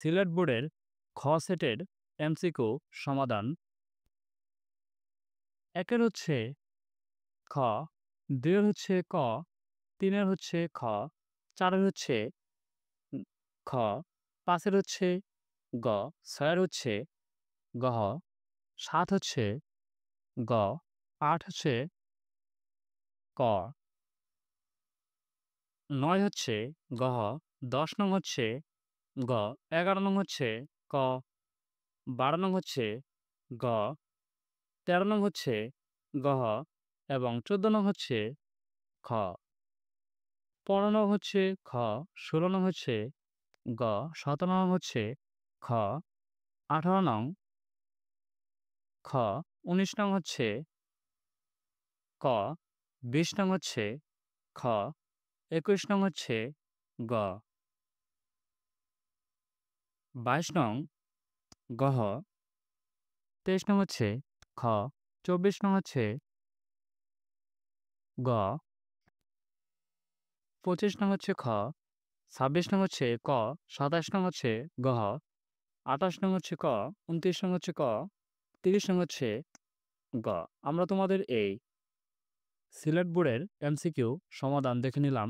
সিলেট বোর্ডের খ সেটের এমসিকিউ সমাধান। একের হচ্ছে খ, দুইয়ের হচ্ছে ক, তিনের হচ্ছে খ, চারের হচ্ছে খ, পাঁচের হচ্ছে গ, ছয়ের হচ্ছে গহ, সাত হচ্ছে গ, আট হচ্ছে ক, নয় হচ্ছে গহ, ১০ নং হচ্ছে গ, ১১ নং হচ্ছে ক, ১২ নং হচ্ছে গ, ১৩ নং হচ্ছে গহ এবং ১৪ নং হচ্ছে খ। ১৫ নং হচ্ছে খ, ১৬ নং হচ্ছে গ, ১৭ নং হচ্ছে খ, ১৮ নং খ, ১৯ নং হচ্ছে ক, ২০ নং হচ্ছে খ, ২১ নং হচ্ছে গ, ২২ নং গহ, ২৩ নং হচ্ছে খ, ২৪ নং হচ্ছে গ, ২৫ নং হচ্ছে খ, ২৬ নং হচ্ছে ক, ২৭ নং হচ্ছে গহ, ২৮ নং হচ্ছে ক, ২৯ নং হচ্ছে ক, ৩০ নং হচ্ছে গ। আমরা তোমাদের এই সিলেট বোর্ডের এমসিকিউ সমাধান দেখে নিলাম।